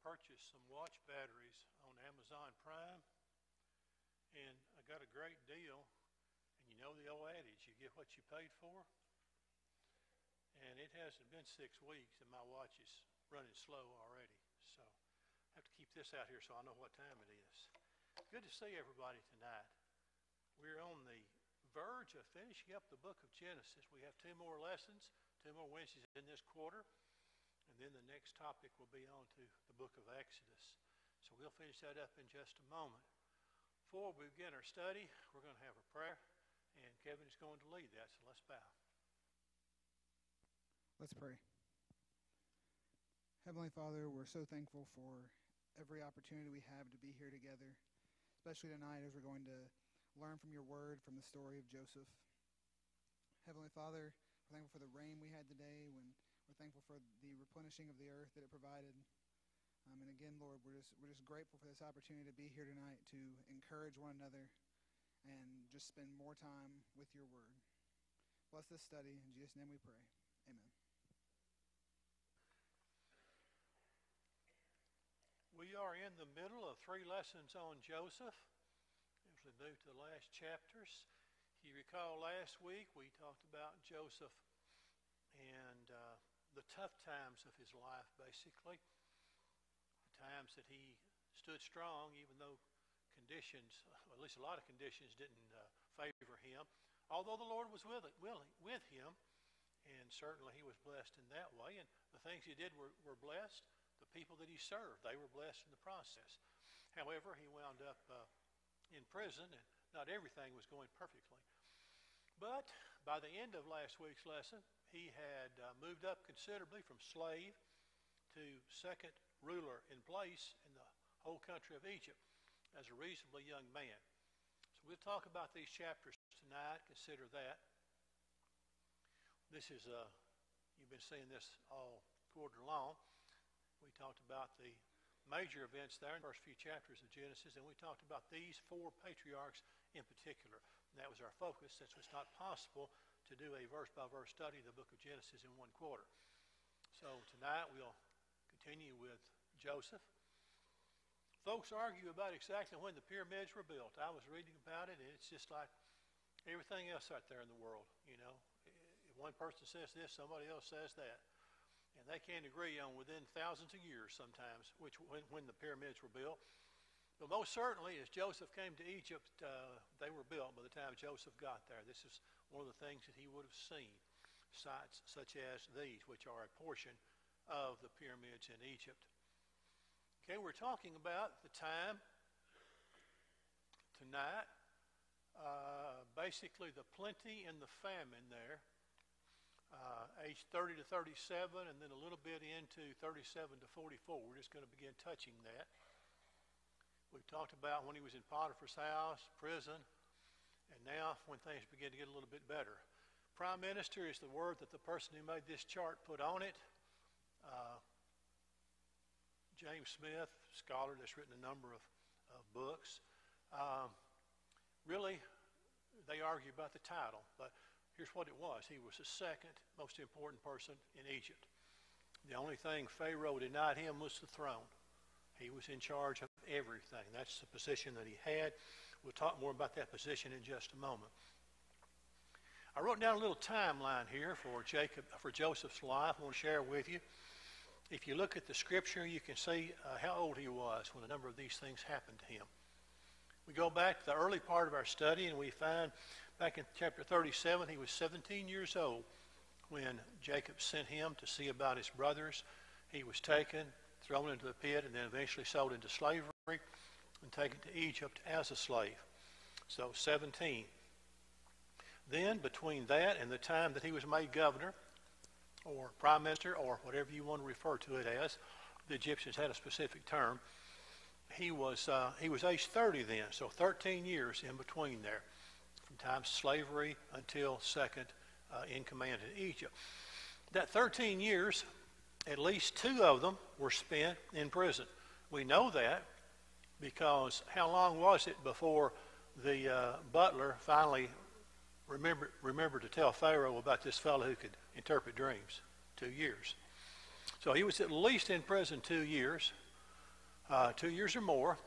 purchased some watch batteries on Amazon Prime, and I got a great deal. And you know the old adage, you get what you paid for. And it hasn't been 6 weeks, and my watch is running slow already. So I have to keep this out here so I know what time it is. Good to see everybody tonight. We're on the verge of finishing up the book of Genesis. We have 2 more lessons, 2 more Wednesdays in this quarter. And then the next topic will be on to the book of Exodus. So we'll finish that up in just a moment. Before we begin our study, we're going to have a prayer, and Kevin is going to lead that, so let's bow. Let's pray. Heavenly Father, we're so thankful for every opportunity we have to be here together, especially tonight as we're going to learn from your word, from the story of Joseph. Heavenly Father, we're thankful for the rain we had today. We're thankful for the replenishing of the earth that it provided. And again, Lord, we're just grateful for this opportunity to be here tonight to encourage one another and just spend more time with your word. Bless this study. In Jesus' name we pray. Amen. We are in the middle of 3 lessons on Joseph as we move to the last chapters. If you recall last week, we talked about Joseph and the tough times of his life, basically. The times that he stood strong, even though conditions, at least a lot of conditions, didn't favor him. Although the Lord was with him, and certainly he was blessed in that way. And the things he did were blessed. The people that he served, they were blessed in the process. However, he wound up in prison, and not everything was going perfectly. But by the end of last week's lesson, he had moved up considerably from slave to second ruler in place in the whole country of Egypt as a reasonably young man. So we'll talk about these chapters tonight. Consider that. This is, you've been seeing this all quarter long. We talked about the major events there in the first few chapters of Genesis, and we talked about these 4 patriarchs in particular. And that was our focus, since it's not possible to do a verse-by-verse study of the book of Genesis in 1 quarter. So tonight we'll continue with Joseph. Folks argue about exactly when the pyramids were built. I was reading about it, and it's just like everything else out there in the world. You know, if one person says this, somebody else says that. And they can't agree on within thousands of years sometimes when the pyramids were built. But most certainly, as Joseph came to Egypt, they were built by the time Joseph got there. This is one of the things that he would have seen, sites such as these, which are a portion of the pyramids in Egypt. Okay, we're talking about the time tonight, basically the plenty and the famine there. Age 30 to 37, and then a little bit into 37 to 44. We're just going to begin touching that. We've talked about when he was in Potiphar's house, prison, and now when things begin to get a little bit better. Prime minister is the word that the person who made this chart put on it. James Smith, scholar that's written a number of books. Really, they argue about the title, but here's what it was. He was the second most important person in Egypt. The only thing Pharaoh denied him was the throne. He was in charge of everything. That's the position that he had. We'll talk more about that position in just a moment. I wrote down a little timeline here for Joseph's life. I want to share with you. If you look at the scripture, you can see how old he was when a number of these things happened to him. We go back to the early part of our study, and we find back in chapter 37, he was 17 years old when Jacob sent him to see about his brothers. He was taken, thrown into the pit, and then eventually sold into slavery and taken to Egypt as a slave. So 17. Then between that and the time that he was made governor or prime minister or whatever you want to refer to it as, the Egyptians had a specific term, he was age 30 then, so 13 years in between there, from time of slavery until second in command in Egypt. That 13 years, at least 2 of them were spent in prison. We know that because how long was it before the butler finally remembered to tell Pharaoh about this fellow who could interpret dreams? 2 years. So he was at least in prison 2 years. 2 years or more,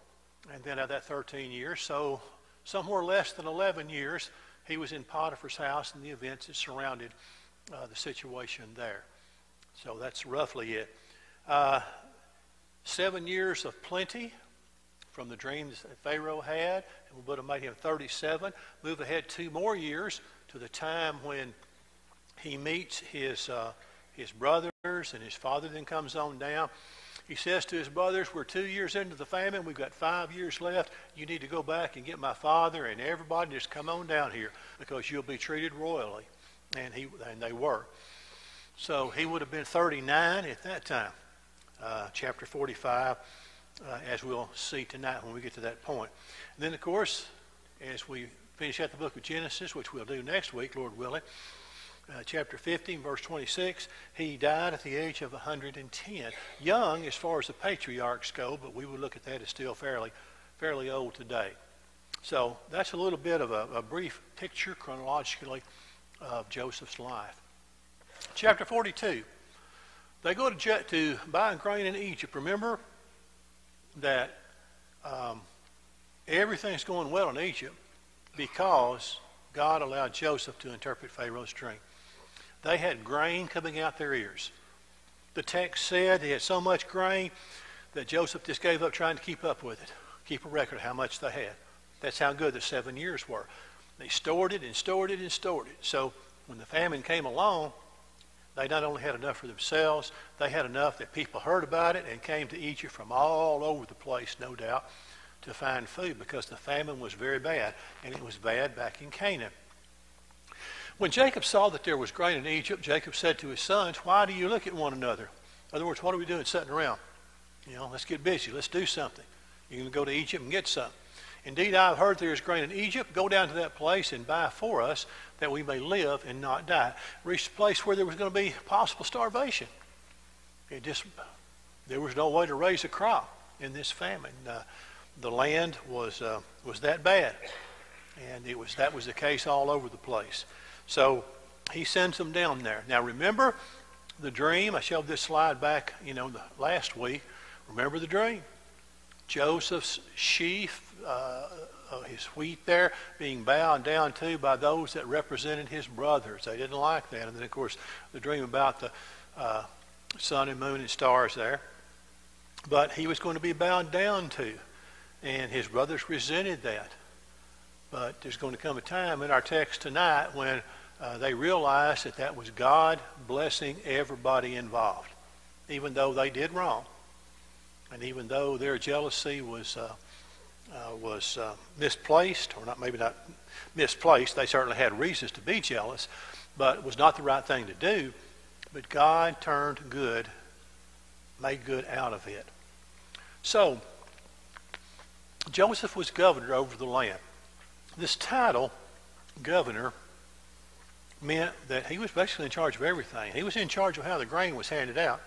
and then of that 13 years, so somewhere less than 11 years, he was in Potiphar's house and the events that surrounded the situation there. So that's roughly it. 7 years of plenty from the dreams that Pharaoh had, and would have made him 37. Move ahead 2 more years to the time when he meets his brothers, and his father then comes on down. He says to his brothers, we're 2 years into the famine. We've got 5 years left. You need to go back and get my father and everybody. Just come on down here because you'll be treated royally. And they were. So he would have been 39 at that time. Chapter 45, as we'll see tonight when we get to that point. And then, of course, as we finish out the book of Genesis, which we'll do next week, Lord willing, chapter 15, verse 26, he died at the age of 110. Young as far as the patriarchs go, but we would look at that as still fairly old today. So that's a little bit of a brief picture chronologically of Joseph's life. Chapter 42. They go to buy grain in Egypt. Remember that everything's going well in Egypt because God allowed Joseph to interpret Pharaoh's dream. They had grain coming out their ears. The text said they had so much grain that Joseph just gave up trying to keep up with it, keep a record of how much they had. That's how good the 7 years were. They stored it and stored it and stored it. So when the famine came along, they not only had enough for themselves, they had enough that people heard about it and came to Egypt from all over the place, no doubt, to find food because the famine was very bad, and it was bad back in Canaan. When Jacob saw that there was grain in Egypt, Jacob said to his sons, why do you look at one another? In other words, what are we doing sitting around? Let's get busy. Let's do something. You're going to go to Egypt and get some. Indeed, I've heard there is grain in Egypt. Go down to that place and buy for us that we may live and not die. Reached a place where there was going to be possible starvation. There was no way to raise a crop in this famine. The land was that bad, and that was the case all over the place. So he sends them down there. Now remember the dream. I showed this slide back, the last week. Remember the dream. Joseph's sheaf, his wheat there, being bowed down to by those that represented his brothers. They didn't like that. And then, of course, the dream about the sun and moon and stars there. But he was going to be bowed down to. And his brothers resented that. But there's going to come a time in our text tonight when they realized that was God blessing everybody involved, even though they did wrong. And even though their jealousy was misplaced, or maybe not misplaced, they certainly had reasons to be jealous, but it was not the right thing to do. But God turned good, made good out of it. So, Joseph was governor over the land. This title, governor, meant that he was basically in charge of everything. He was in charge of how the grain was handed out.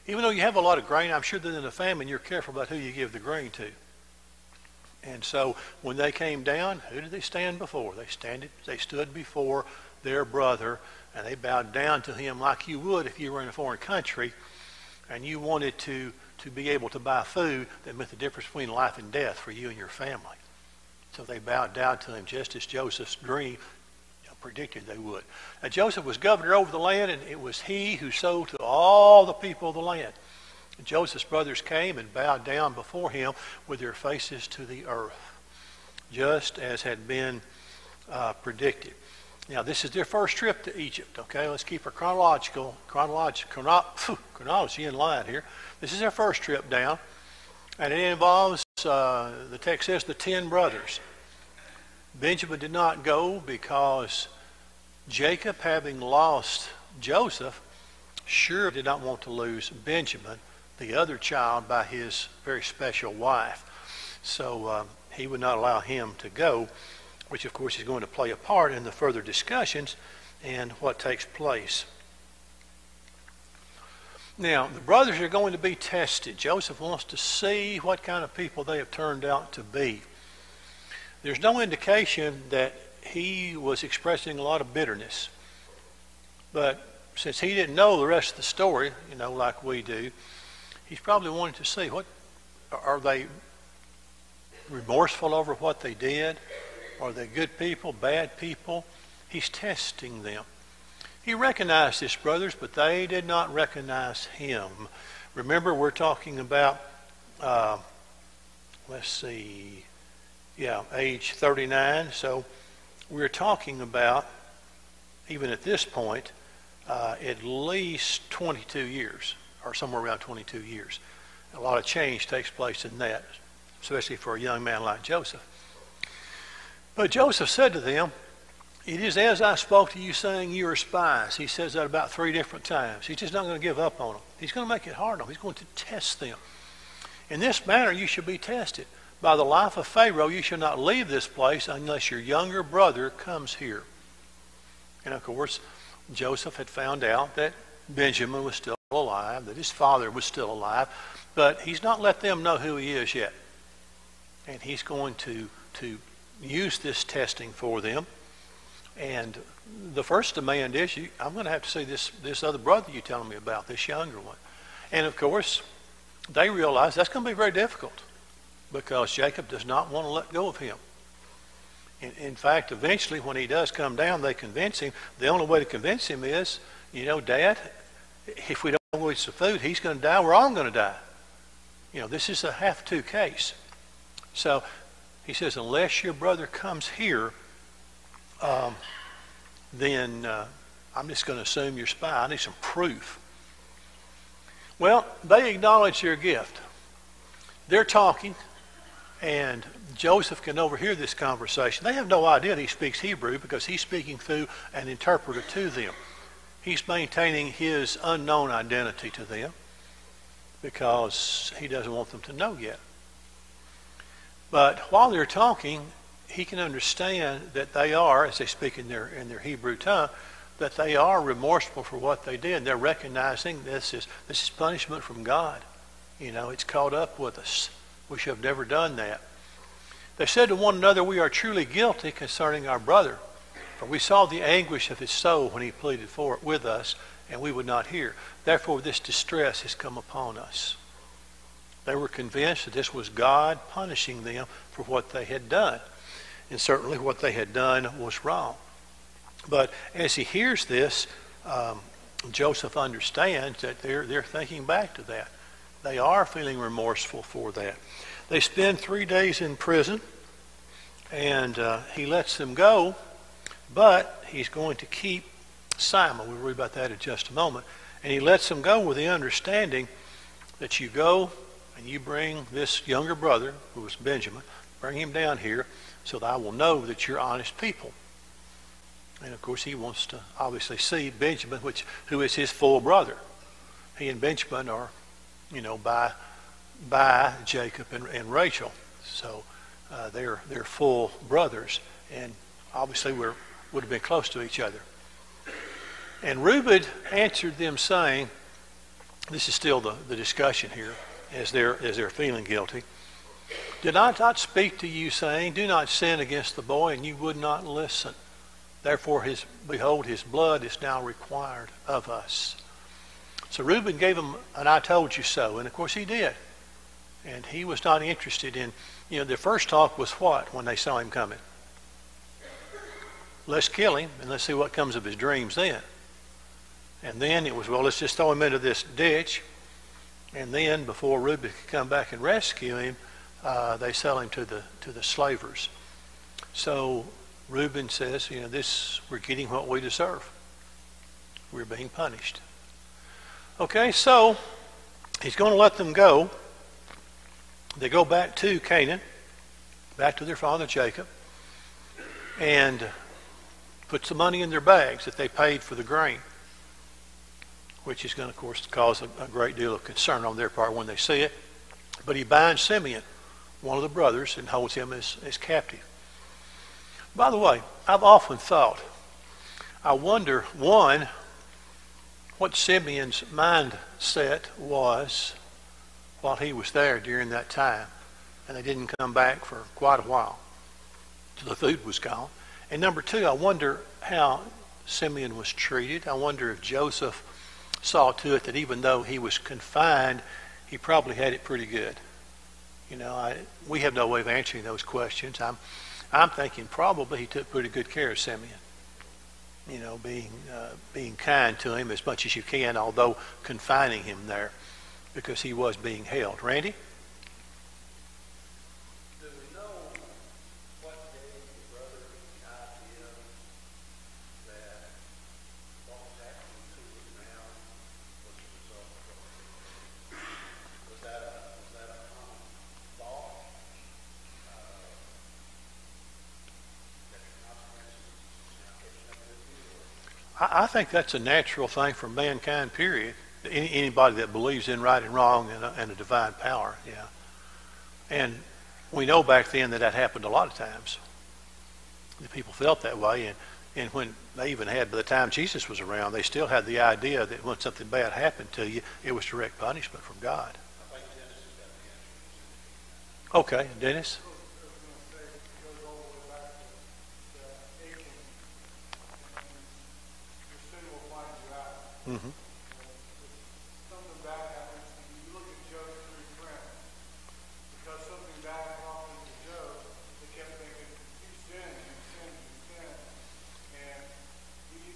Even though you have a lot of grain, I'm sure that in a famine you're careful about who you give the grain to. And so when they came down, who did they stand before? They stood before their brother, and they bowed down to him like you would if you were in a foreign country and you wanted to be able to buy food that meant the difference between life and death for you and your family. So they bowed down to him just as Joseph's dream predicted they would. Now, Joseph was governor over the land, and it was he who sold to all the people of the land. And Joseph's brothers came and bowed down before him with their faces to the earth, just as had been predicted. Now, this is their first trip to Egypt. Okay, let's keep our chronology in line here. This is their first trip down, and it involves, the text says, the 10 brothers. Benjamin did not go because Jacob, having lost Joseph, sure did not want to lose Benjamin, the other child, by his very special wife. So he would not allow him to go, which of course is going to play a part in the further discussions and what takes place. Now, the brothers are going to be tested. Joseph wants to see what kind of people they have turned out to be. There's no indication that he was expressing a lot of bitterness. But since he didn't know the rest of the story, like we do, he's probably wanting to see Are they remorseful over what they did? Are they good people, bad people? He's testing them. He recognized his brothers, but they did not recognize him. Remember, we're talking about, age 39. So we're talking about, even at this point, at least 22 years, or somewhere around 22 years. A lot of change takes place in that, especially for a young man like Joseph. But Joseph said to them, "It is as I spoke to you, saying you are spies." He says that about 3 different times. He's just not going to give up on them. He's going to make it hard on them. He's going to test them. In this manner you shall be tested. By the life of Pharaoh you shall not leave this place unless your younger brother comes here. And of course, Joseph had found out that Benjamin was still alive, that his father was still alive, but he's not let them know who he is yet. And he's going to use this testing for them. And the first demand is, I'm going to have to see this other brother you're telling me about, this younger one. And of course, they realize that's going to be very difficult because Jacob does not want to let go of him. In fact, eventually when he does come down, they convince him. The only way to convince him is, Dad, if we don't go eat some food, he's going to die, we're all going to die. This is a have-to case. So he says, unless your brother comes here, then I'm just going to assume you're a spy. I need some proof. Well, they acknowledge their gift. They're talking, and Joseph can overhear this conversation. They have no idea that he speaks Hebrew because he's speaking through an interpreter to them. He's maintaining his unknown identity to them because he doesn't want them to know yet. But while they're talking, he can understand that they are, as they speak in their Hebrew tongue, that they are remorseful for what they did. They're recognizing this is punishment from God. It's caught up with us. We should have never done that. They said to one another, "We are truly guilty concerning our brother, for we saw the anguish of his soul when he pleaded with us, and we would not hear. Therefore this distress has come upon us." They were convinced that this was God punishing them for what they had done. And certainly what they had done was wrong. But as he hears this, Joseph understands that they're thinking back to that. They are feeling remorseful for that. They spend 3 days in prison, and he lets them go, but he's going to keep Simon. We'll read about that in just a moment. And he lets them go with the understanding that you go and you bring this younger brother, who was Benjamin, bring him down here so that I will know that you're honest people. And of course he wants to obviously see Benjamin, who is his full brother. He and Benjamin are, by Jacob and Rachel. So they're full brothers, and obviously would have been close to each other. And Reuben answered them saying, this is still the discussion here as they're feeling guilty. "Did I not speak to you, saying, 'Do not sin against the boy,' and you would not listen? Therefore, behold, his blood is now required of us." So Reuben gave him an "I told you so," and of course he did. And he was not interested in, the first talk was what when they saw him coming? Let's kill him and let's see what comes of his dreams then. And then it was, well, let's just throw him into this ditch. And then before Reuben could come back and rescue him, they sell him to the slavers. So Reuben says, we're getting what we deserve. We're being punished. Okay, so he's going to let them go. They go back to Canaan, back to their father Jacob, and puts the money in their bags that they paid for the grain, which is going to, of course, cause a great deal of concern on their part when they see it. But he binds Simeon, one of the brothers, and holds him as captive. By the way, I've often thought, I wonder, one, what Simeon's mindset was while he was there during that time, and they didn't come back for quite a while till the food was gone. And number two, I wonder how Simeon was treated. I wonder if Joseph saw to it that even though he was confined, he probably had it pretty good. We have no way of answering those questions. I'm thinking probably he took pretty good care of Simeon. Being kind to him as much as you can, although confining him there because he was being held. Randy? Do we know what gave the brother the idea that what was happening to him now was a result of what he did? Was that a common thought that the consequences now catching up with you? I think that's a natural thing for mankind, period. Anybody that believes in right and wrong and a divine power, yeah. And we know back then that happened a lot of times. The people felt that way, and when they even had, by the time Jesus was around, they still had the idea that when something bad happened to you, it was direct punishment from God. I think Dennis has got the answer. Okay, Dennis? Mm-hmm. Something bad happens, and you look at Job's three friends. Because something bad happened to Job, they kept thinking, you sin, you sin, you sin. And he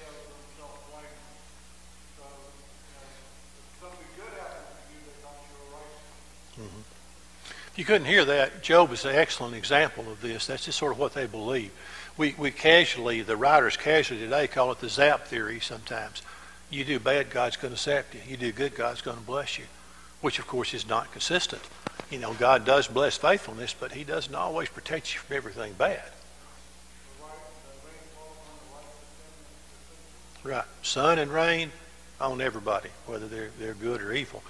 has himself blamed. So, if something good happens to you, they thought you were righteous. Mm-hmm. You couldn't hear that. Job is an excellent example of this. That's just sort of what they believe. We casually, the writers casually today call it the zap theory sometimes. You do bad, God's going to zap you. You do good, God's going to bless you, which, of course, is not consistent. God does bless faithfulness, but he doesn't always protect you from everything bad. Right. Sun and rain on everybody, whether they're good or evil.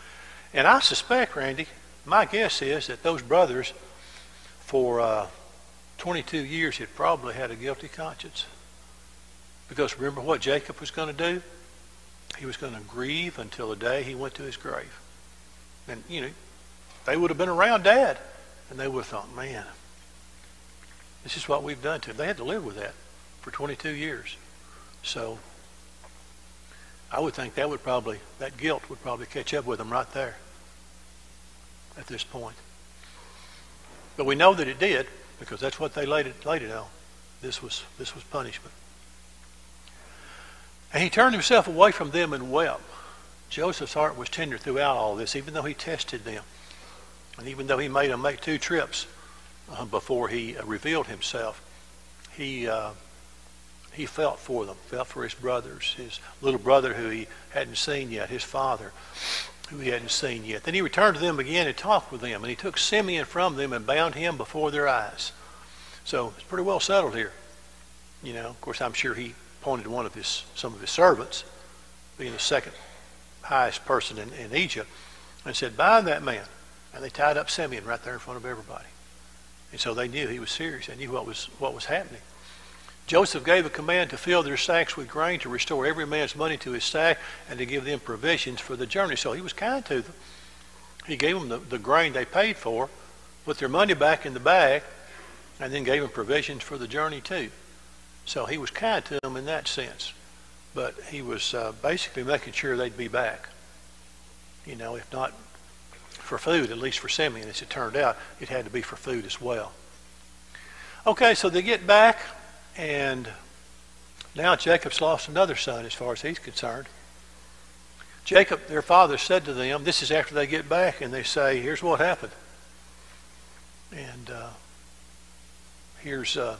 And I suspect, Randy, my guess is that those brothers, for 22 years, had probably had a guilty conscience. Because remember what Jacob was going to do? He was going to grieve until the day he went to his grave. And, they would have been around Dad, and they would have thought, man, this is what we've done to him. They had to live with that for 22 years. So I would think that guilt would probably catch up with them right there at this point. But we know that it did, because that's what they laid it on. This was punishment. And he turned himself away from them and wept. Joseph's heart was tender throughout all this, even though he tested them. And even though he made them make 2 trips before he revealed himself, he felt for them, felt for his brothers, his little brother who he hadn't seen yet, his father who he hadn't seen yet. Then he returned to them again and talked with them, and he took Simeon from them and bound him before their eyes. So it's pretty well settled here. Of course, I'm sure he appointed some of his servants, being the second highest person in Egypt, and said, bind that man. And they tied up Simeon right there in front of everybody. And so they knew he was serious. They knew what was happening. Joseph gave a command to fill their sacks with grain, to restore every man's money to his sack, and to give them provisions for the journey. So he was kind to them. He gave them the grain they paid for, put their money back in the bag, and then gave them provisions for the journey too. So he was kind to them in that sense. But he was basically making sure they'd be back. If not for food, at least for Simeon, as it turned out, it had to be for food as well. Okay, so they get back, and now Jacob's lost another son as far as he's concerned. Jacob, their father, said to them, this is after they get back, and they say, here's what happened. And here's the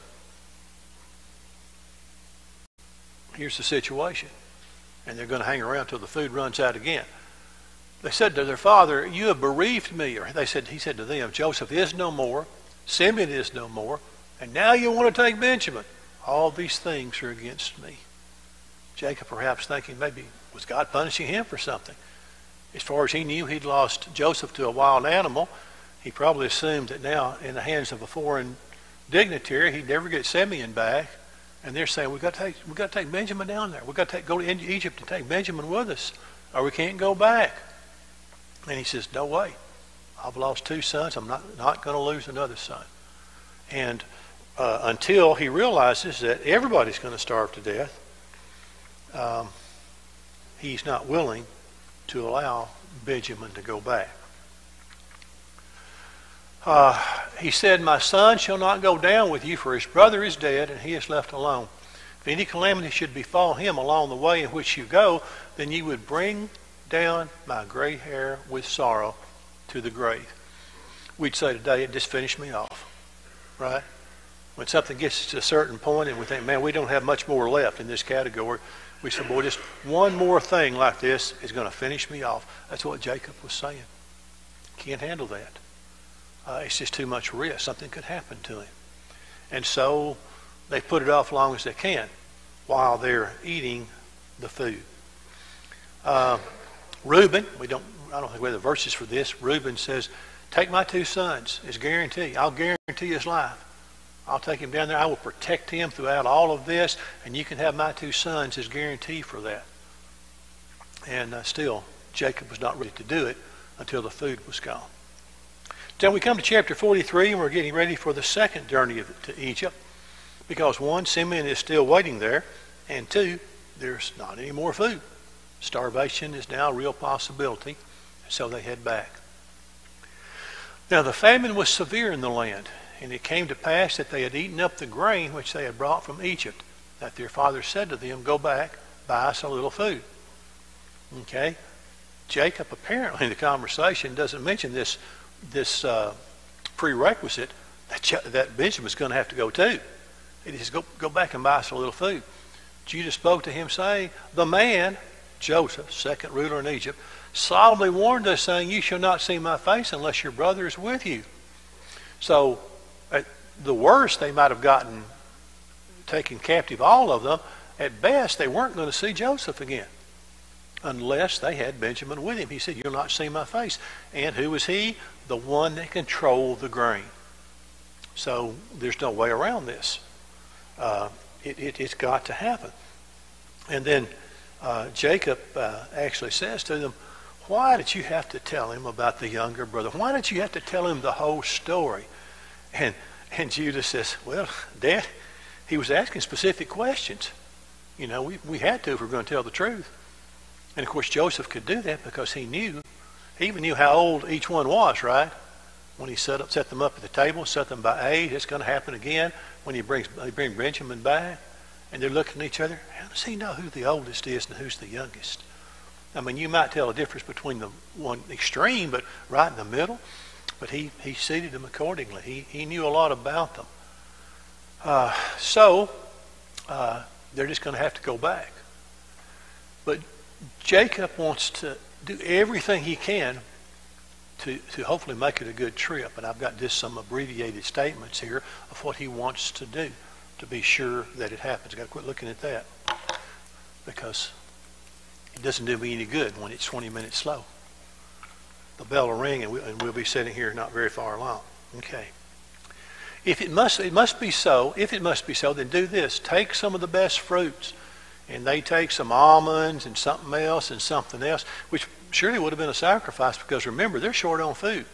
situation. And they're going to hang around till the food runs out again. They said to their father, you have bereaved me. Or he said to them, Joseph is no more, Simeon is no more, and now you want to take Benjamin. All these things are against me. Jacob perhaps thinking maybe was God punishing him for something. As far as he knew, he'd lost Joseph to a wild animal. He probably assumed that now in the hands of a foreign dignitary, he'd never get Simeon back. And they're saying, we've got to take Benjamin down there. We've got to go to Egypt and take Benjamin with us, or we can't go back. And he says, no way. I've lost 2 sons. I'm not going to lose another son. And until he realizes that everybody's going to starve to death, he's not willing to allow Benjamin to go back. He said, "My son shall not go down with you, for his brother is dead, and he is left alone. If any calamity should befall him along the way in which you go, then you would bring down my gray hair with sorrow to the grave." We'd say today, it just finished me off, right? When something gets to a certain point and we think, man, we don't have much more left in this category, we say, boy, just one more thing like this is going to finish me off. That's what Jacob was saying. Can't handle that. It's just too much risk. Something could happen to him. And so they put it off as long as they can while they're eating the food. Reuben, I don't think we have the verses for this. Reuben says, "Take my 2 sons as guarantee. I'll guarantee his life. I'll take him down there. I will protect him throughout all of this, and you can have my 2 sons as guarantee for that." And still, Jacob was not ready to do it until the food was gone. Then we come to chapter 43, and we're getting ready for the second journey to Egypt, because 1, Simeon is still waiting there, and 2, there's not any more food. Starvation is now a real possibility, so they head back. Now the famine was severe in the land, and it came to pass that they had eaten up the grain which they had brought from Egypt, that their father said to them, "Go back, buy us a little food." Okay? Jacob apparently in the conversation doesn't mention this prerequisite that Benjamin's going to have to go too. He says, go back and buy us a little food. Judah spoke to him, saying, "The man," Joseph, second ruler in Egypt, "solemnly warned us, saying, 'You shall not see my face unless your brother is with you.'" So at the worst, they might have gotten taken captive, all of them. At best, they weren't going to see Joseph again unless they had Benjamin with him. He said, "You'll not see my face." And who was he? The one that controlled the grain. So there's no way around this. It's got to happen. And then Jacob actually says to them, "Why did you have to tell him about the younger brother? Why did you have to tell him the whole story?" And Judah says, "Well, Dad, he was asking specific questions. You know, we had to if we're going to tell the truth." And of course, Joseph could do that because he even knew how old each one was, right? When he set them up at the table, set them by age. It's going to happen again when they bring Benjamin back, and they're looking at each other. How does he know who the oldest is and who's the youngest? I mean, you might tell a difference between the one extreme, but right in the middle. But he seated them accordingly. He knew a lot about them. So they're just going to have to go back. But Jacob wants to do everything he can to hopefully make it a good trip. And I've got just some abbreviated statements here of what he wants to do to be sure that it happens. I've got to quit looking at that because it doesn't do me any good when it's 20 minutes slow. The bell will ring and we'll be sitting here not very far along. Okay. If it must be so, then do this. Take some of the best fruits. And they take some almonds and something else, which surely would have been a sacrifice because remember, they're short on food.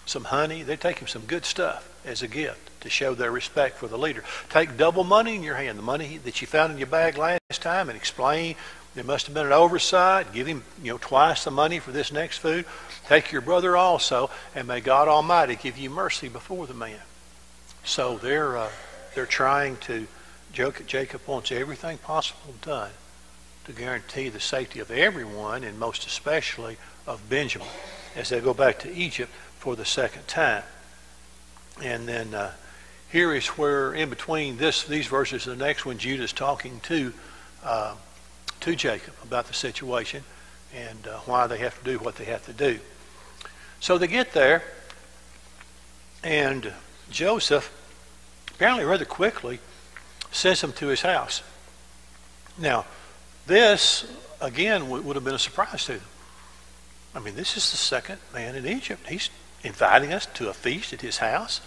Some honey, they're taking some good stuff as a gift to show their respect for the leader. Take double money in your hand, the money that you found in your bag last time, and explain there must have been an oversight. Give him, twice the money for this next food. Take your brother also, and may God Almighty give you mercy before the man. So they're trying to. Jacob wants everything possible done to guarantee the safety of everyone, and most especially of Benjamin, as they go back to Egypt for the second time. And then here is where, in between these verses and the next one, Judah's talking to Jacob about the situation and why they have to do what they have to do. So they get there, and Joseph, apparently rather quickly, sends him to his house. Now, this, again, would have been a surprise to them. I mean, this is the second man in Egypt. He's inviting us to a feast at his house.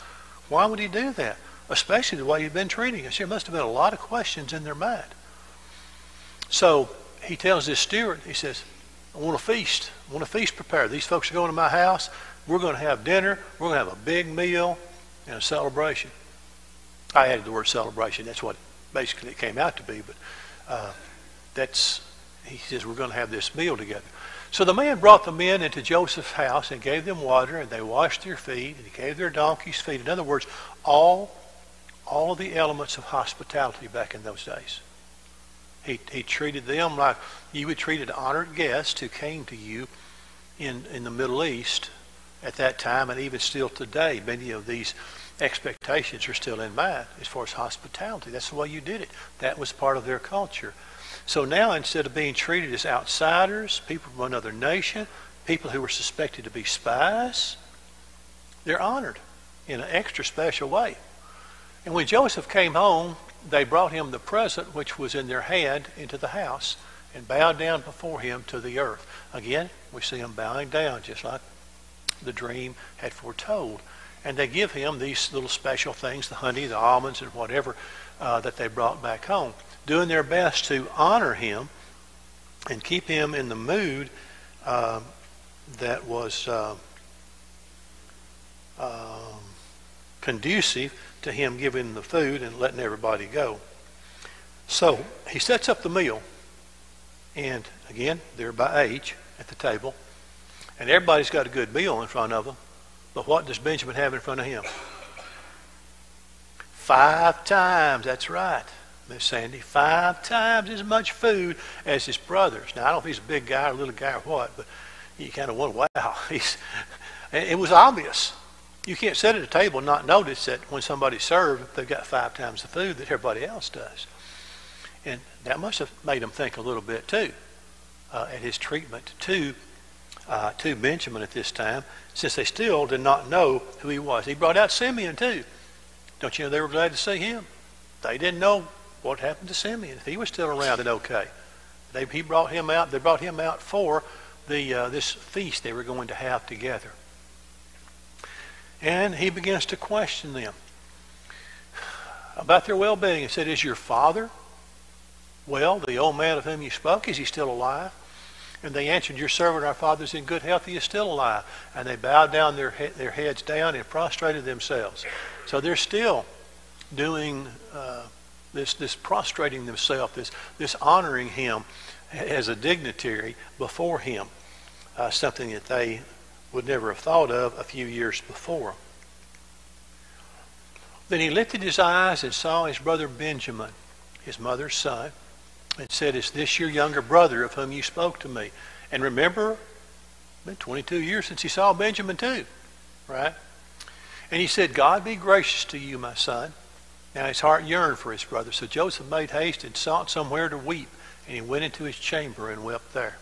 Why would he do that? Especially the way he'd been treating us. There must have been a lot of questions in their mind. So he tells this steward, he says, I want a feast prepared. These folks are going to my house. We're going to have dinner. We're going to have a big meal and a celebration. I added the word celebration. That's what basically it came out to be. But he says, we're going to have this meal together. So the man brought the men into Joseph's house and gave them water, and they washed their feet, and he gave their donkeys feet. In other words, all of the elements of hospitality back in those days. He treated them like you would treat an honored guest who came to you in the Middle East at that time, and even still today. Many of these expectations are still in mind as far as hospitality. That's the way you did it. That was part of their culture. So now, instead of being treated as outsiders, people from another nation, people who were suspected to be spies, they're honored in an extra special way. And when Joseph came home, they brought him the present which was in their hand into the house and bowed down before him to the earth. Again, we see him bowing down just like the dream had foretold. And they give him these little special things, the honey, the almonds, and whatever that they brought back home, doing their best to honor him and keep him in the mood that was conducive to him giving the food and letting everybody go. So he sets up the meal, and again, they're by age at the table, and everybody's got a good meal in front of them. But what does Benjamin have in front of him? 5 times, that's right, Miss Sandy, 5 times as much food as his brothers. Now, I don't know if he's a big guy or a little guy or what, but you kind of wonder, wow. It was obvious. You can't sit at a table and not notice that when somebody's served, they've got 5 times the food that everybody else does. And that must have made him think a little bit, too, at his treatment to Benjamin at this time, since they still did not know who he was. He brought out Simeon, too. Don't you know they were glad to see him? They didn't know what happened to Simeon. If he was still around, then okay. They brought him out for this feast they were going to have together. And he begins to question them about their well-being. He said, "Is your father well, the old man of whom you spoke? Is he still alive?" And they answered, "Your servant, our father, is in good health. He is still alive." And they bowed down their heads down and prostrated themselves. So they're still doing this prostrating themselves, this honoring him as a dignitary before him, something that they would never have thought of a few years before. Then he lifted his eyes and saw his brother Benjamin, his mother's son, and said, "Is this your younger brother of whom you spoke to me?" And remember, it's been 22 years since he saw Benjamin too, right? And he said, "God be gracious to you, my son." Now his heart yearned for his brother. So Joseph made haste and sought somewhere to weep, and he went into his chamber and wept there.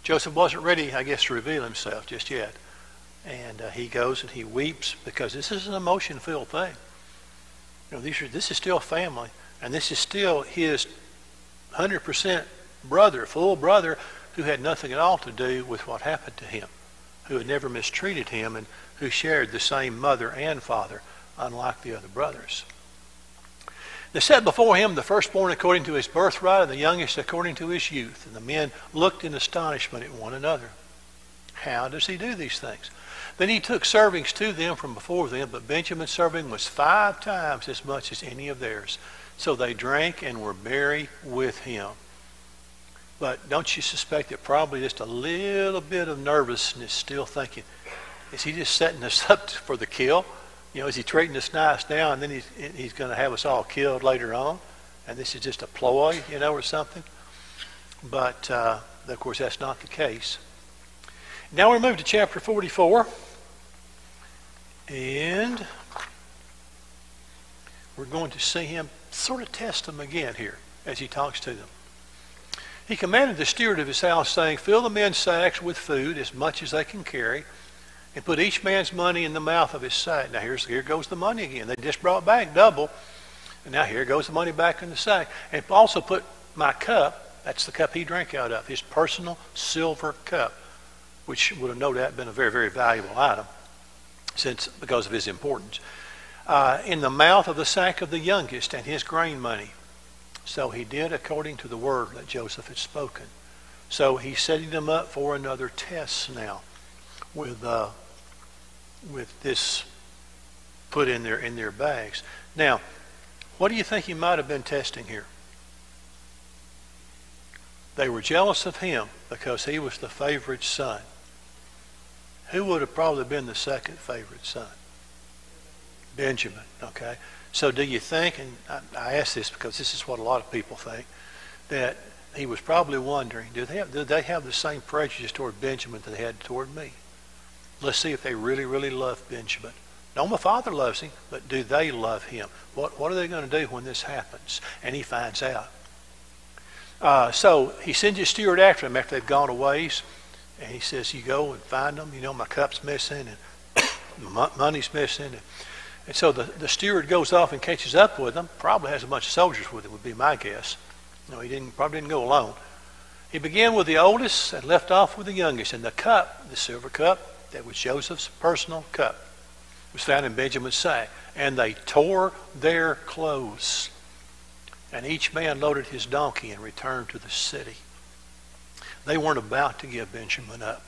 Joseph wasn't ready, I guess, to reveal himself just yet. And he goes and he weeps because this is an emotion-filled thing. You know, this is still family, and this is still his 100% brother, full brother, who had nothing at all to do with what happened to him, who had never mistreated him, and who shared the same mother and father, unlike the other brothers. They set before him the firstborn according to his birthright, and the youngest according to his youth. And the men looked in astonishment at one another. How does he do these things? Then he took servings to them from before them, but Benjamin's serving was 5 times as much as any of theirs. So they drank and were merry with him. But don't you suspect that probably just a little bit of nervousness, still thinking, is he just setting us up for the kill? You know, is he treating us nice now, and then he's going to have us all killed later on? And this is just a ploy, you know, or something? But, of course, that's not the case. Now we move to chapter 44. And we're going to see him sort of test them again here as he talks to them. He commanded the steward of his house, saying, "Fill the men's sacks with food, as much as they can carry, and put each man's money in the mouth of his sack." Now here goes the money again. They just brought back double. And now here goes the money back in the sack. And also put my cup, that's the cup he drank out of, his personal silver cup, which would have no doubt been a very, very valuable item because of his importance, in the mouth of the sack of the youngest, and his grain money. So he did according to the word that Joseph had spoken. So he's setting them up for another test now, with this put in their bags. Now, what do you think he might have been testing here? They were jealous of him because he was the favorite son. Who would have probably been the second favorite son? Benjamin, okay? So do you think, and I ask this because this is what a lot of people think, that he was probably wondering, did they have the same prejudice toward Benjamin that they had toward me? Let's see if they really, really love Benjamin. No, my father loves him, but do they love him? What are they going to do when this happens? And he finds out. So he sends his steward after them after they've gone a ways. And he says, you go and find them. You know, my cup's missing and money's missing. And so the steward goes off and catches up with them. Probably has a bunch of soldiers with him, would be my guess. No, he probably didn't go alone. He began with the oldest and left off with the youngest. And the cup, the silver cup, that was Joseph's personal cup, was found in Benjamin's sack. And they tore their clothes. And each man loaded his donkey and returned to the city. They weren't about to give Benjamin up.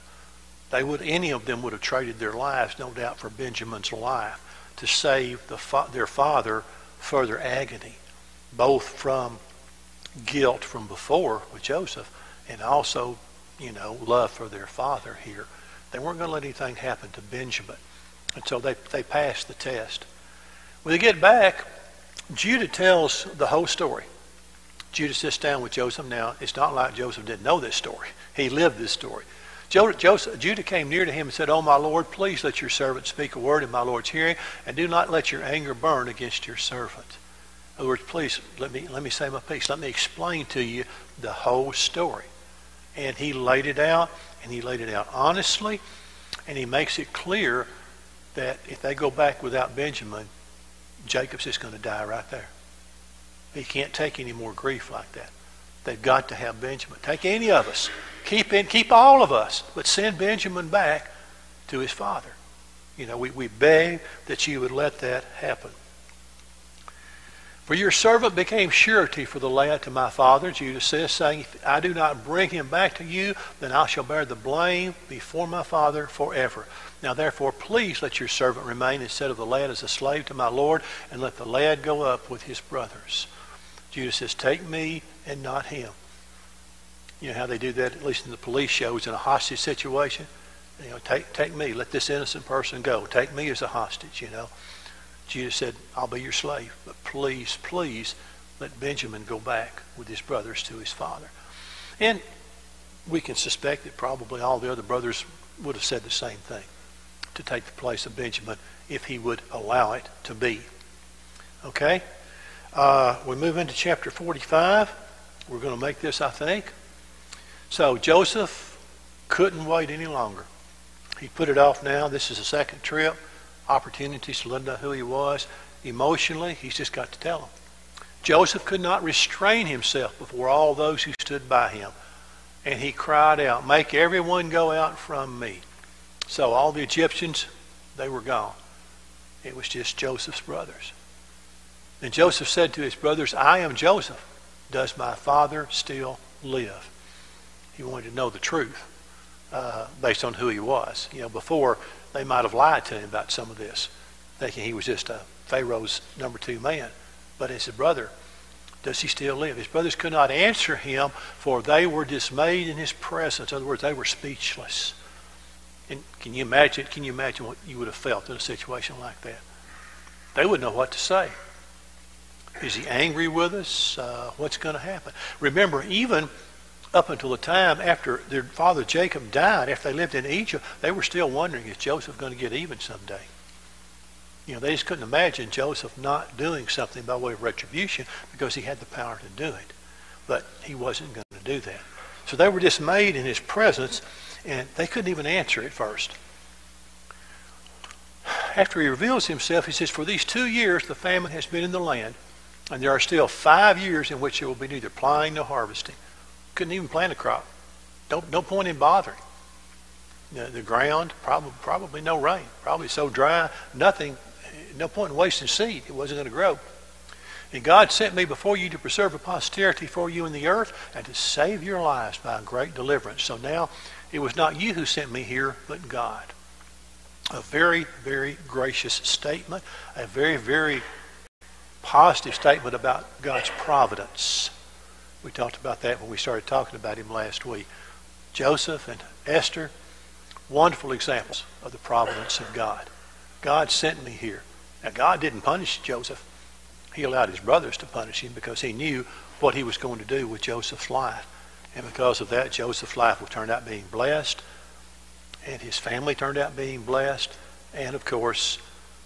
Any of them would have traded their lives, no doubt, for Benjamin's life to save their father further agony, both from guilt from before with Joseph and also, love for their father here. They weren't going to let anything happen to Benjamin. And so they passed the test. When they get back, Judah tells the whole story. Judah sits down with Joseph. Now, it's not like Joseph didn't know this story. He lived this story. Judah came near to him and said, "Oh, my Lord, please let your servant speak a word in my Lord's hearing, and do not let your anger burn against your servant." In other words, please let me say my piece. Let me explain to you the whole story. And he laid it out, and he laid it out honestly, and he makes it clear that if they go back without Benjamin, Jacob's just going to die right there. He can't take any more grief like that. They've got to have Benjamin. Take any of us. Keep all of us, but send Benjamin back to his father. We beg that you would let that happen. For your servant became surety for the lad to my father, Judah says, saying, if I do not bring him back to you, then I shall bear the blame before my father forever. Now therefore, please let your servant remain instead of the lad as a slave to my Lord, and let the lad go up with his brothers. Judah says, take me and not him. You know how they do that, at least in the police shows, in a hostage situation? Take me, let this innocent person go. Take me as a hostage, Judah said, I'll be your slave, but please, please let Benjamin go back with his brothers to his father. And we can suspect that probably all the other brothers would have said the same thing, to take the place of Benjamin if he would allow it to be. Okay? We move into chapter 45. We're going to make this, I think. So Joseph couldn't wait any longer. He put it off now. This is the second trip. Opportunities to let him know who he was. Emotionally, he's just got to tell him. Joseph could not restrain himself before all those who stood by him. And he cried out, make everyone go out from me. So all the Egyptians, they were gone. It was just Joseph's brothers. And Joseph said to his brothers, I am Joseph. Does my father still live? He wanted to know the truth based on who he was. Before they might have lied to him about some of this, thinking he was just Pharaoh's number 2 man. But as a brother, does he still live? His brothers could not answer him, for they were dismayed in his presence. In other words, they were speechless. And can you imagine what you would have felt in a situation like that? They wouldn't know what to say. Is he angry with us? What's going to happen? Remember, even up until the time after their father Jacob died, after they lived in Egypt, they were still wondering, is Joseph going to get even someday? They just couldn't imagine Joseph not doing something by way of retribution because he had the power to do it. But he wasn't going to do that. So they were dismayed in his presence, and they couldn't even answer at first. After he reveals himself, he says, for these 2 years the famine has been in the land, and there are still 5 years in which there will be neither plowing nor harvesting. Couldn't even plant a crop. No point in bothering. The ground, probably no rain. Probably so dry, nothing. No point in wasting seed. It wasn't going to grow. And God sent me before you to preserve a posterity for you in the earth and to save your lives by a great deliverance. So now it was not you who sent me here, but God. A very, very gracious statement. A very, very positive statement about God's providence. We talked about that when we started talking about him last week. Joseph and Esther, wonderful examples of the providence of God. God sent me here. Now, God didn't punish Joseph. He allowed his brothers to punish him because he knew what he was going to do with Joseph's life. And because of that, Joseph's life will turn out being blessed, and his family turned out being blessed, and of course,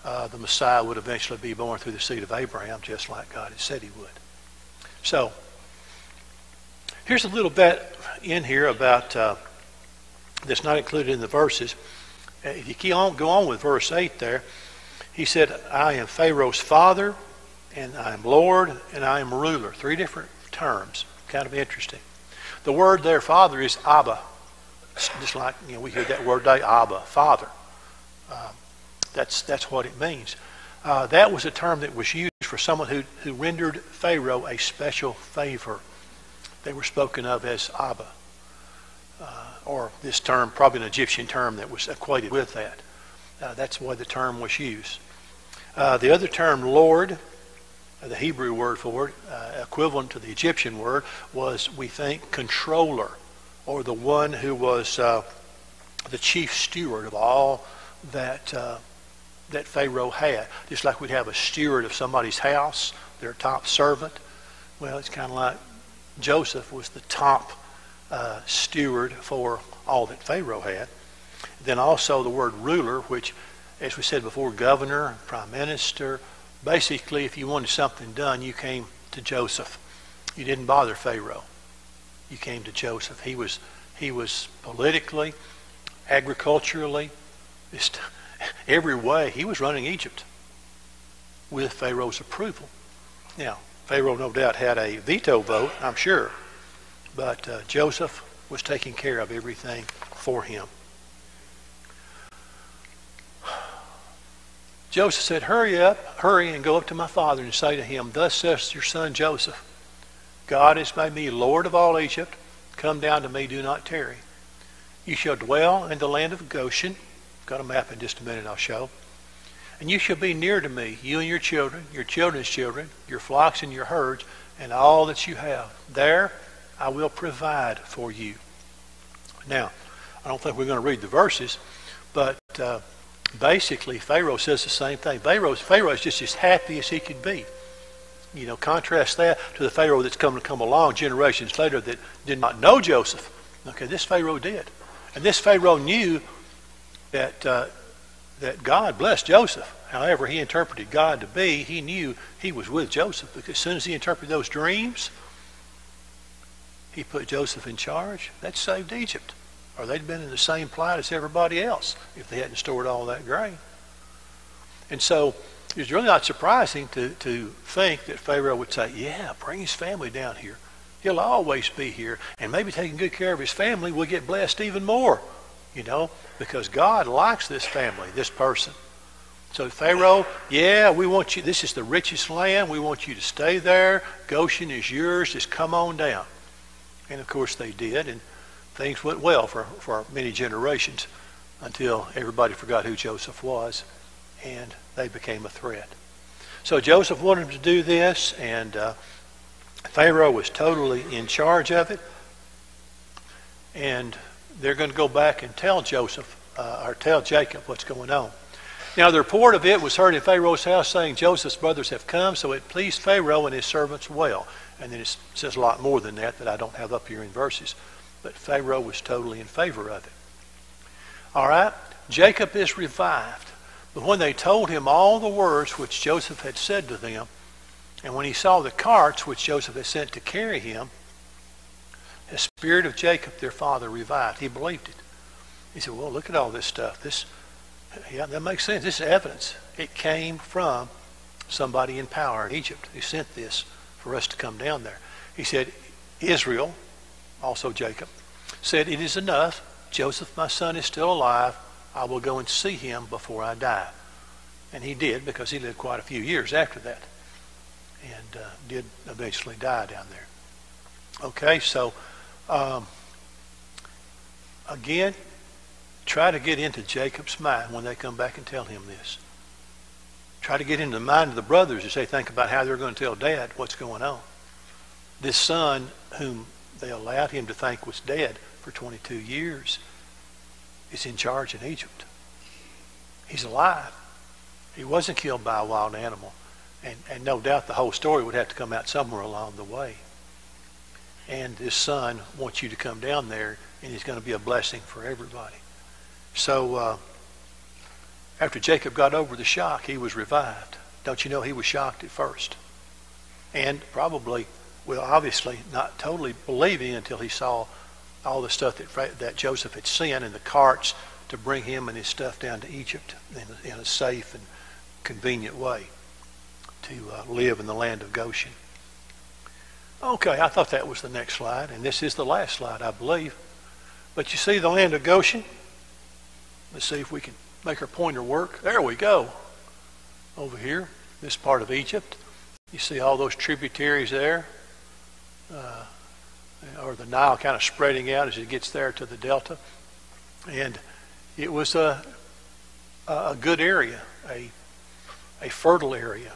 the Messiah would eventually be born through the seed of Abraham, just like God had said he would. So, here's a little bit in here about that's not included in the verses. If you go on with verse 8 there, he said, I am Pharaoh's father, and I am Lord, and I am ruler. 3 different terms. Kind of interesting. The word there, father, is Abba. Just like we hear that word today, Abba, father. That's what it means. That was a term that was used for someone who rendered Pharaoh a special favor. They were spoken of as Abba. Or this term, probably an Egyptian term that was equated with that. That's why the term was used. The other term, Lord, the Hebrew word for it, equivalent to the Egyptian word, was, we think, controller, or the one who was the chief steward of all that Pharaoh had. Just like we'd have a steward of somebody's house, their top servant. Well, it's kind of like Joseph was the top steward for all that Pharaoh had. Then also the word ruler, which, as we said before, governor, prime minister. Basically, if you wanted something done, you came to Joseph. You didn't bother Pharaoh. You came to Joseph. He was politically, agriculturally, just every way, he was running Egypt with Pharaoh's approval. Now, Pharaoh no doubt had a veto vote, I'm sure, but Joseph was taking care of everything for him. Joseph said, hurry and go up to my father and say to him, thus says your son Joseph, God has made me Lord of all Egypt. Come down to me, do not tarry. You shall dwell in the land of Goshen. Got a map in just a minute I'll show. And you shall be near to me, you and your children's children, your flocks and your herds, and all that you have. There I will provide for you. Now, I don't think we're going to read the verses, but basically Pharaoh says the same thing. Pharaoh is just as happy as he could be. You know, contrast that to the Pharaoh that's come along generations later that did not know Joseph. Okay, this Pharaoh did. And this Pharaoh knew that God blessed Joseph. However he interpreted God to be, he knew he was with Joseph, because as soon as he interpreted those dreams, he put Joseph in charge. That saved Egypt. Or they'd been in the same plight as everybody else if they hadn't stored all that grain. And so it's really not surprising to think that Pharaoh would say, yeah, bring his family down here. He'll always be here. And maybe taking good care of his family will get blessed even more, you know, because God likes this family, this person. So Pharaoh, yeah, we want you, this is the richest land. We want you to stay there. Goshen is yours. Just come on down. And of course they did. And things went well for many generations until everybody forgot who Joseph was and they became a threat. So Joseph wanted him to do this, and Pharaoh was totally in charge of it. And they're going to go back and tell Joseph, or tell Jacob what's going on. Now the report of it was heard in Pharaoh's house, saying, Joseph's brothers have come, so it pleased Pharaoh and his servants well. And then it says a lot more than that I don't have up here in verses. But Pharaoh was totally in favor of it. All right, Jacob is revived. But when they told him all the words which Joseph had said to them, and when he saw the carts which Joseph had sent to carry him, the spirit of Jacob, their father, revived. He believed it. He said, well, look at all this stuff. Yeah, that makes sense. This is evidence. It came from somebody in power in Egypt who sent this for us to come down there. He said, Israel, also Jacob, said, it is enough. Joseph, my son, is still alive. I will go and see him before I die. And he did, because he lived quite a few years after that. And did eventually die down there. Okay, so again, try to get into Jacob's mind when they come back and tell him this. Try to get into the mind of the brothers as they think about how they're going to tell Dad what's going on. this son whom they allowed him to think was dead for 22 years is in charge in Egypt. He's alive. He wasn't killed by a wild animal. And no doubt the whole story would have to come out somewhere along the way. And this son wants you to come down there, and he's going to be a blessing for everybody. So after Jacob got over the shock, he was revived. Don't you know he was shocked at first? And probably, well, obviously not totally believing until he saw all the stuff that Joseph had sent in the carts to bring him and his stuff down to Egypt in a safe and convenient way to live in the land of Goshen. Okay, I thought that was the next slide, and this is the last slide, I believe. But you see the land of Goshen? Let's see if we can make our pointer work. There we go. Over here, this part of Egypt. You see all those tributaries there? Or the Nile kind of spreading out as it gets there to the delta. And it was a good area, a fertile area,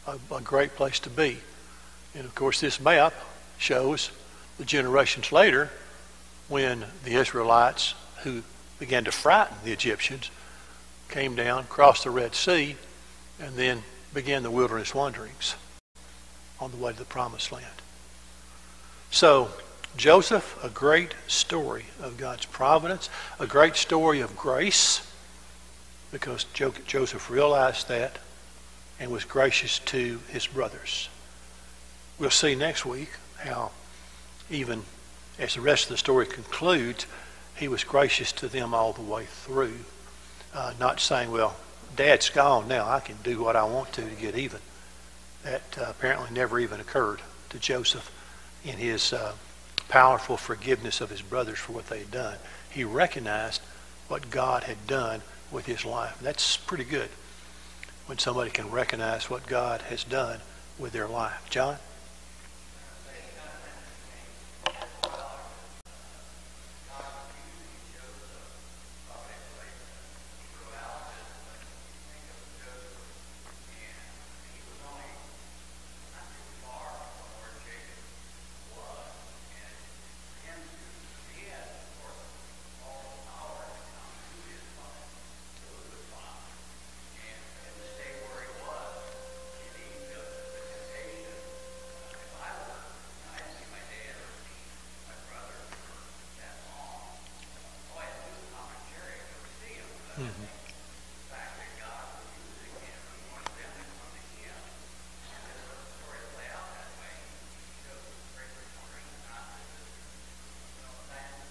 a great place to be. And of course this map shows the generations later when the Israelites, who began to frighten the Egyptians, came down, crossed the Red Sea, and then began the wilderness wanderings on the way to the Promised Land. So Joseph, a great story of God's providence, a great story of grace, because Joseph realized that and was gracious to his brothers. We'll see next week how, even as the rest of the story concludes, he was gracious to them all the way through. Not saying, well, Dad's gone now, I can do what I want to get even. That apparently never even occurred to Joseph in his powerful forgiveness of his brothers for what they had done. He recognized what God had done with his life. And that's pretty good when somebody can recognize what God has done with their life. John?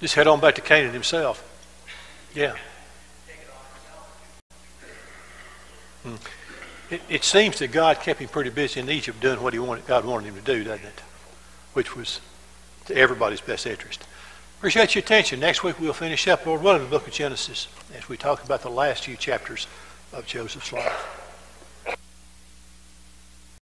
Just head on back to Canaan himself. Yeah. It seems that God kept him pretty busy in Egypt doing what God wanted him to do, doesn't it? Which was to everybody's best interest. Appreciate your attention. Next week we'll finish up, Lord willing, the book of Genesis as we talk about the last few chapters of Joseph's life.